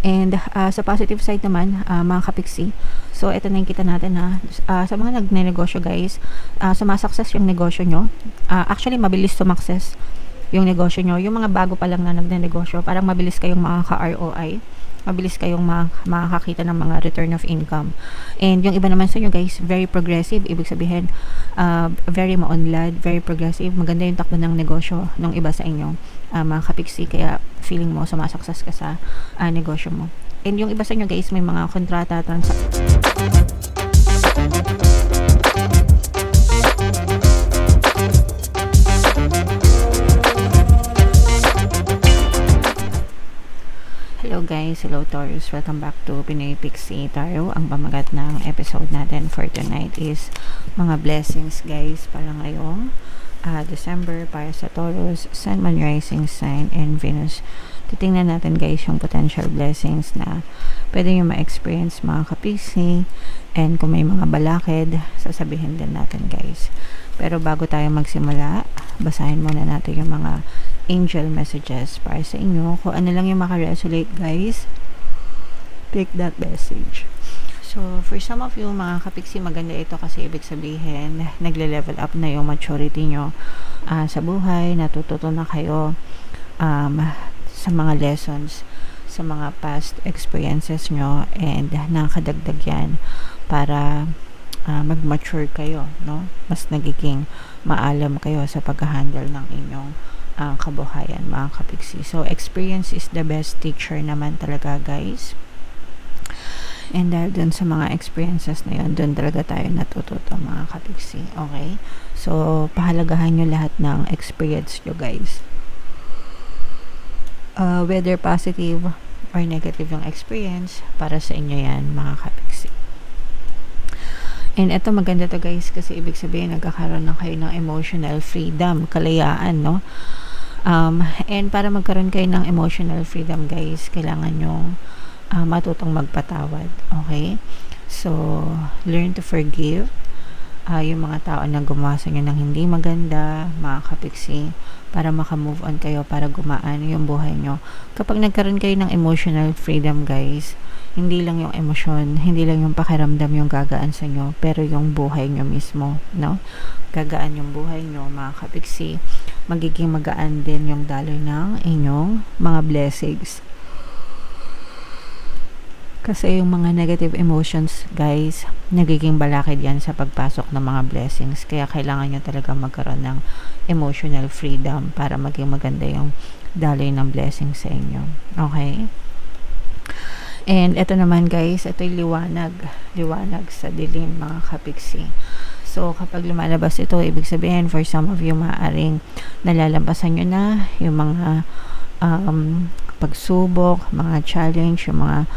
And sa positive side naman, mga kapiksi, so ito na yung kita natin na sa mga nagnenegosyo guys, sumasukses yung negosyo nyo. Actually, mabilis sumakses yung negosyo nyo. Yung mga bago pa lang na nagnenegosyo, parang mabilis kayong makaka-ROI, mabilis kayong makakakita ng mga return of income. And yung iba naman sa inyo guys, very progressive, ibig sabihin very maunlad, very progressive, maganda yung takbo ng negosyo ng iba sa inyo, mga kapiksi, kaya feeling mo sumasukses ka sa negosyo mo. And yung iba sa inyo guys, may mga kontrata, Hello guys, hello Taurus, welcome back to Pinoy Pixie Tarot. Ang pamagat ng episode natin for tonight is mga blessings guys para ngayong December para sa Taurus, Sun, Moon, Rising Sign, and Venus. Titingnan natin guys yung potential blessings na pwede nyo ma-experience mga kapisi, and kung may mga balakid, sasabihin din natin guys. Pero bago tayo magsimula, basahin muna natin yung mga angel messages para sa inyo. Kung ano lang yung makaresonate guys, take that message. So, for some of you mga kapiksi, maganda ito kasi ibig sabihin, nagle-level up na yung maturity nyo sa buhay, natututo na kayo sa mga lessons, sa mga past experiences nyo, and nakakadagdag yan para mag-mature kayo, no? Mas nagiging maalam kayo sa pag-handle ng inyong kabuhayan mga kapiksi. So, experience is the best teacher naman talaga guys. And dahil dun sa mga experiences na yun, dun talaga tayo natututo mga kapiksi. Okay? So, pahalagahan nyo lahat ng experience nyo guys. Whether positive or negative yung experience, para sa inyo yan mga kapiksi. And ito maganda to guys kasi ibig sabihin nagkakaroon na kayo ng emotional freedom, kalayaan, no? And para magkaroon kayo ng emotional freedom guys, kailangan nyo matutong magpatawad. Okay? So, learn to forgive yung mga tao na gumawa sa inyo ng hindi maganda, mga kapiksi, para makamove on kayo, para gumaan yung buhay nyo. Kapag nagkaroon kayo ng emotional freedom guys, hindi lang yung emosyon, hindi lang yung pakiramdam yung gagaan sa inyo, pero yung buhay nyo mismo, no? Gagaan yung buhay nyo, mga kapiksi. Magiging magaan din yung daloy ng inyong mga blessings. Kasi yung mga negative emotions, guys, nagiging balakid yan sa pagpasok ng mga blessings. Kaya kailangan nyo talaga magkaroon ng emotional freedom para maging maganda yung daloy ng blessings sa inyo. Okay? And ito naman guys, ito'y liwanag sa dilim mga kapiksi. So kapag lumalabas ito, ibig sabihin for some of you maaaring nalalampasan nyo na yung mga pagsubok, mga challenge, yung mga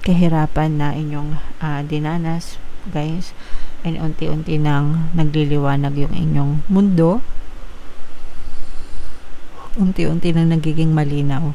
kahirapan na inyong dinanas guys, and unti-unti nang nagliliwanag yung inyong mundo, unti-unti nang nagiging malinaw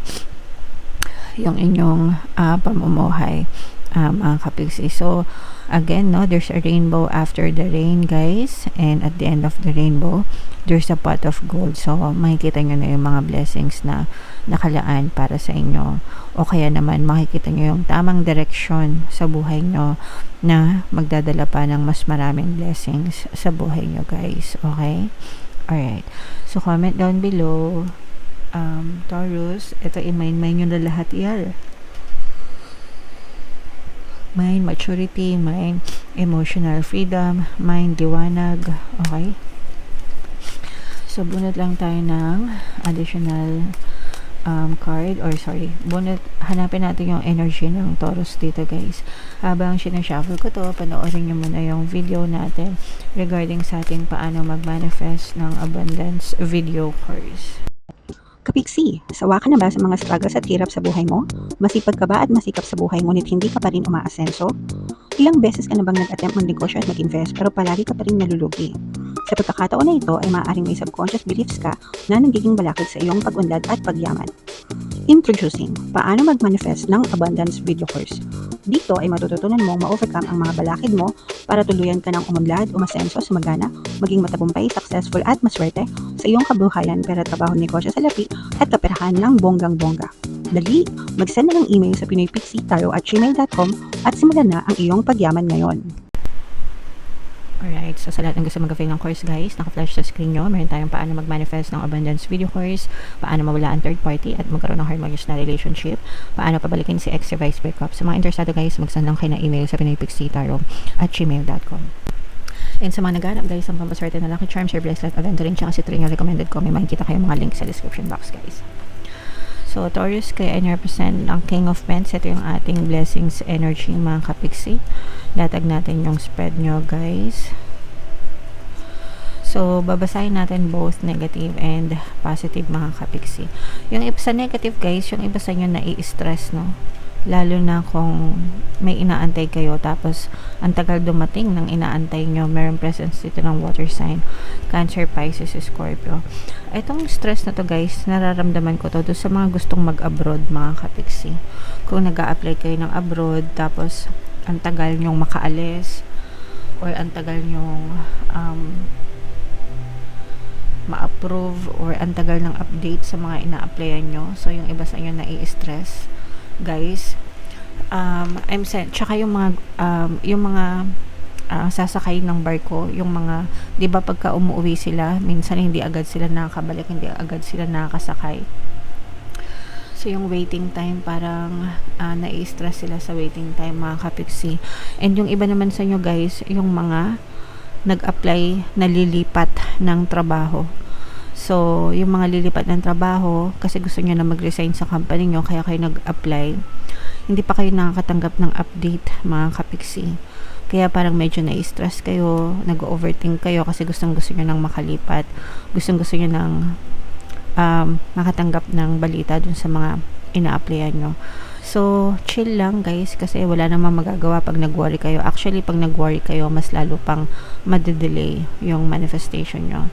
yung inyong pamumuhay mga kapiksi. So again, no, there's a rainbow after the rain guys, and at the end of the rainbow there's a pot of gold. So makikita nyo na yung mga blessings na nakalaan para sa inyo, o kaya naman makikita nyo yung tamang direksyon sa buhay nyo na magdadala pa ng mas maraming blessings sa buhay nyo guys. Okay? Alright, so comment down below Taurus, ito i-main nyo na lahat yan. Mind maturity, mind emotional freedom, mind liwanag. Okay? So, bunot lang tayo ng additional card, or sorry, hanapin natin yung energy ng Taurus dito guys. Habang sinashuffle ko to, panoorin nyo muna yung video natin regarding sa ating paano mag-manifest ng abundance video course. Kapiksi, sawa ka na ba sa mga struggles at hirap sa buhay mo? Masipag ka ba at masikap sa buhay ngunit hindi ka pa rin umaasenso? Ilang beses ka na bang nag-attempt mag-negosyo at mag-invest pero palagi ka pa rin nalulugi? Sa pagkakataon na ito ay maaaring may subconscious beliefs ka na nagiging balakid sa iyong pag-unlad at pagyaman. Introducing, paano mag-manifest ng abundance video course. Dito ay matututunan mong ma-overcome ang mga balakid mo para tuluyan ka ng umunlad, umasenso, sumagana, maging matagumpay, successful at maswerte sa iyong kabuhayan, pera, trabaho, negosyo, salapi at kaperahan ng bonggang-bongga. Dali! Mag-send na ng email sa pinoypixitarot@gmail.com at simulan na ang iyong pagyaman ngayon. Alright, so sa lahat ng gusto mag-avail ng course guys, naka-flash sa screen nyo, meron tayong paano mag-manifest ng abundance video course, paano mawala ang third party at magkaroon ng harmonious na relationship, paano pabalikin si ex vice breakup. Sa mga interesado guys, mag-send lang kayo ng email sa pinoypixitarot@gmail.com. And sa mga naghanap guys, ang pampaswerte na Lucky Charms or Bracelet, aventuring tsaka si Tring yung recommended ko, may makikita kayo mga link sa description box guys. So, Taurus, kaya I represent ang King of Pentacles. Ito yung ating blessings energy, mga kapiksi. Latag natin yung spread nyo, guys. So, babasahin natin both negative and positive, mga kapiksi. Yung iba sa negative, guys, yung iba sa inyo nai-stress, no? Lalo na kung may inaantay kayo, tapos ang tagal dumating ng inaantay nyo, meron presence dito ng water sign, Cancer, Pisces, Scorpio. Itong stress na to guys, nararamdaman ko to doon sa mga gustong mag-abroad, mga kapiksi. Kung nag-a-apply kayo ng abroad, tapos ang tagal nyong makaalis, or ang tagal nyong ma-approve, or ang tagal ng update sa mga ina-applyan nyo. So, yung iba sa inyo nai-stress guys. Tsaka yung mga sasakay ng barko, yung mga, di ba pagka umuwi sila, minsan hindi agad sila nakakabalik, hindi agad sila nakakasakay. So yung waiting time, parang nai-stress sila sa waiting time, mga kapiksi. And yung iba naman sa inyo guys, yung mga nag-apply na lilipat ng trabaho. So, yung mga lilipat ng trabaho, kasi gusto nyo na mag-resign sa company nyo, kaya kayo nag-apply. Hindi pa kayo nakakatanggap ng update, mga kapiksi. Kaya parang medyo na-stress kayo, nag-overthink kayo kasi gustong-gusto nyo nang makalipat. Gustong-gusto nyo nang makatanggap ng balita dun sa mga ina-applyan nyo. So, chill lang guys kasi wala namang magagawa pag nag-worry kayo. Actually, pag nag-worry kayo, mas lalo pang madedelay yung manifestation nyo.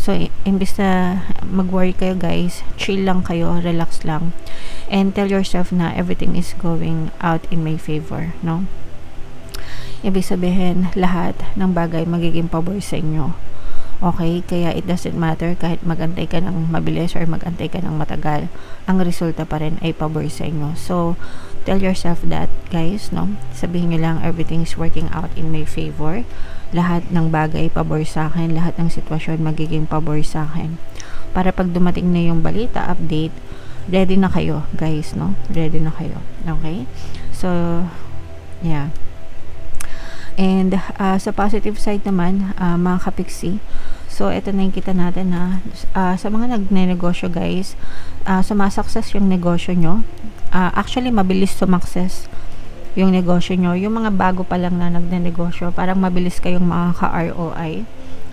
So, imbis na mag-worry kayo guys, chill lang kayo, relax lang, and tell yourself na everything is going out in my favor, no? Ibig sabihin, lahat ng bagay magiging pabor sa inyo. Okay? Kaya it doesn't matter kahit mag-antay ka ng mabilis or mag-antay ka ng matagal, ang resulta pa rin ay pabor sa inyo. So, tell yourself that, guys, no? Sabihin nyo lang, everything is working out in my favor. Lahat ng bagay pabor sa akin, lahat ng sitwasyon magiging pabor sa akin. Para pag dumating na yung balita, update, ready na kayo, guys, no? Ready na kayo. Okay? So, yeah. And sa positive side naman, mga kapiksi, so ito na yung kita natin na sa mga nagne-negosyo guys, sumasukses yung negosyo nyo. Actually, mabilis sumakses yung negosyo nyo. Yung mga bago pa lang na nagne-negosyo, parang mabilis kayong makaka-ROI.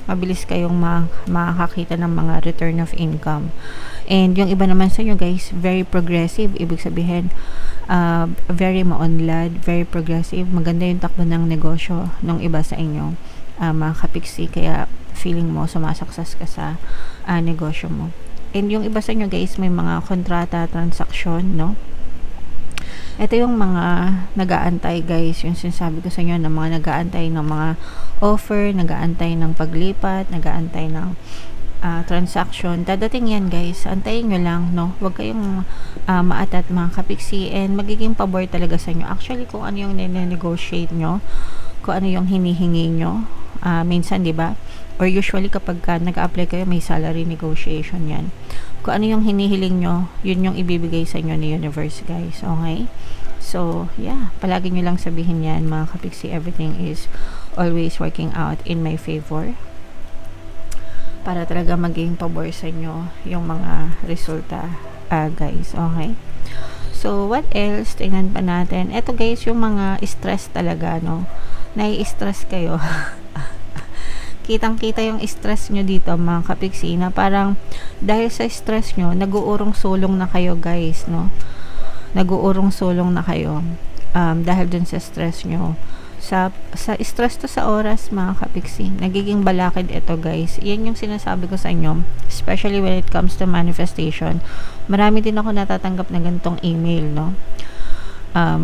Mabilis kayong makakakita ng mga return of income. And yung iba naman sa inyo guys, very progressive. Ibig sabihin, very maunlad, very progressive. Maganda yung takbo ng negosyo ng iba sa inyo, mga kapiksi. Kaya feeling mo sumasukses ka sa negosyo mo. And yung iba sa inyo guys, may mga kontrata, transaksyon, no? Ito yung mga nag-aantay guys, yung sinasabi ko sa inyo na mga nag-aantay ng mga offer, nag-aantay ng paglipat, nag-aantay ng transaction. Dadating yan guys, antayin nyo lang, no? Huwag kayong maatat, mga kapiksi, and magiging pabor talaga sa inyo. Actually, kung ano yung nene-negotiate nyo, kung ano yung hinihingi nyo, minsan, di ba? Or usually kapag nag-apply kayo, may salary negotiation yan. Kung ano yung hinihiling nyo, yun yung ibibigay sa inyo ni universe guys. Okay? So, yeah. Palagi nyo lang sabihin yan, mga kapiksi, everything is always working out in my favor. Para talaga maging pabor sa inyo yung mga resulta, guys. Okay? So, what else? Tingnan pa natin. Ito guys, yung mga stress talaga, no? Nai-stress kayo. Kitang-kita yung stress nyo dito, mga kapiksi, na parang dahil sa stress nyo, nag-uurong sulong na kayo guys, no? Nag-uurong sulong na kayo dahil dun sa stress nyo. Sa stress to sa oras, mga kapiksi, nagiging balakid ito guys. Yan yung sinasabi ko sa inyo, especially when it comes to manifestation. Marami din ako natatanggap na ganitong email, no?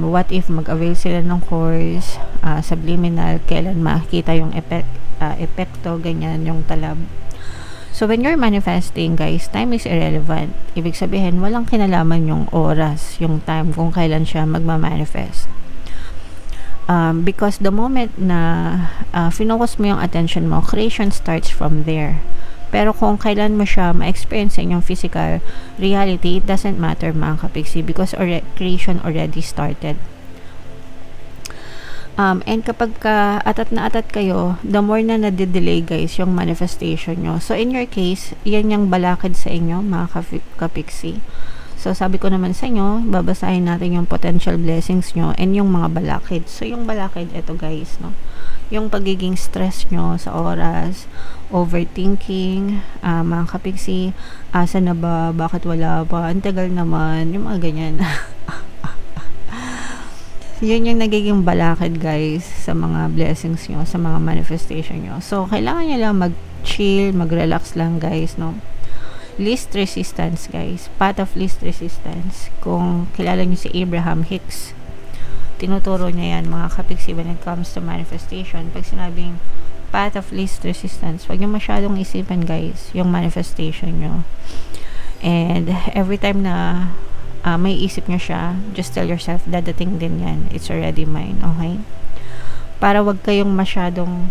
What if mag-avail sila ng course, subliminal, kailan makikita yung epekto, ganyan, yung talab. So, when you're manifesting, guys, time is irrelevant. Ibig sabihin, walang kinalaman yung oras, yung time, kung kailan siya magmamanifest. Because the moment na finocus mo yung attention mo, creation starts from there. Pero kung kailan mo siya ma-experience sa inyong physical reality, it doesn't matter, mga kapiksi, because creation already started. And kapag atat na atat kayo, the more na nade-delay, guys, yung manifestation nyo. So, in your case, yan yung balakid sa inyo, mga kapiksi. So, sabi ko naman sa inyo, babasahin natin yung potential blessings nyo and yung mga balakid. So, yung balakid, eto guys, no? Yung pagiging stress nyo sa oras, overthinking, mga kapiksi, asa na ba, bakit wala pa, ang tagal naman, yung mga ganyan. Yun yung nagiging balakid, guys, sa mga blessings nyo, sa mga manifestation nyo. So, kailangan nyo lang mag-chill, mag-relax lang, guys, no? Least resistance, guys. Path of least resistance. Kung kilala nyo si Abraham Hicks, tinuturo niya yan, mga kapiksi, when it comes to manifestation. Pag sinabing path of least resistance, huwag nyo masyadong isipan, guys, yung manifestation nyo. And every time na may isip nyo siya, just tell yourself, dadating din yan. It's already mine, okay? Para wag kayong masyadong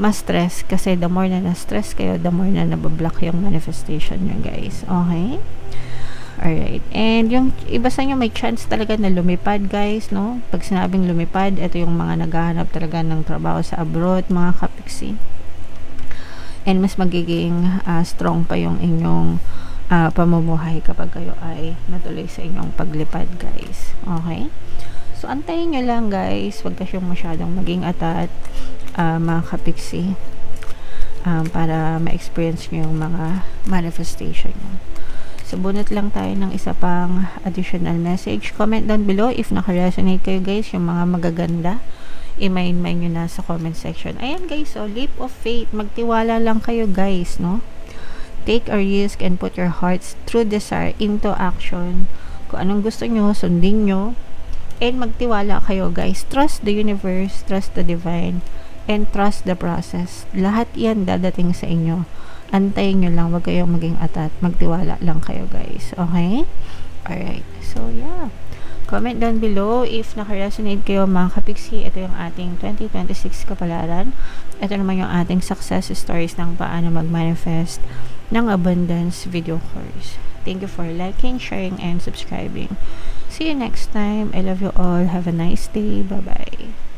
ma-stress, kasi the more na na-stress kayo, the more na nabablock yung manifestation nyo, guys. Okay? Alright. And yung iba sa inyo, may chance talaga na lumipad, guys, no? Pag sinabing lumipad, ito yung mga naghahanap talaga ng trabaho sa abroad, mga kapiksi. And mas magiging strong pa yung inyong pamumuhay kapag kayo ay natuloy sa inyong paglipad, guys. Okay? So, antayin nyo lang, guys. Huwag kasyong masyadong maging atat, mga kapiksi, para ma-experience nyo yung mga manifestation nyo. So, bunot lang tayo ng isa pang additional message. Comment down below if naka-resonate kayo, guys, yung mga magaganda. I-mind nyo na sa comment section. Ayan, guys, so, leap of faith. Magtiwala lang kayo, guys, no? Take a risk and put your heart's true desire into action. Kung anong gusto nyo, sundin nyo. And magtiwala kayo, guys. Trust the universe, trust the divine, and trust the process. Lahat yan dadating sa inyo. Antayin nyo lang, wag kayong maging atat. Magtiwala lang kayo, guys. Okay? Alright. So, yeah. Comment down below if naka-resonate kayo, mga kapiksi. Ito yung ating 2026 kapalaran. Ito naman yung ating success stories ng paano mag-manifest ng abundance video course. Thank you for liking, sharing, and subscribing. See you next time. I love you all. Have a nice day. Bye-bye.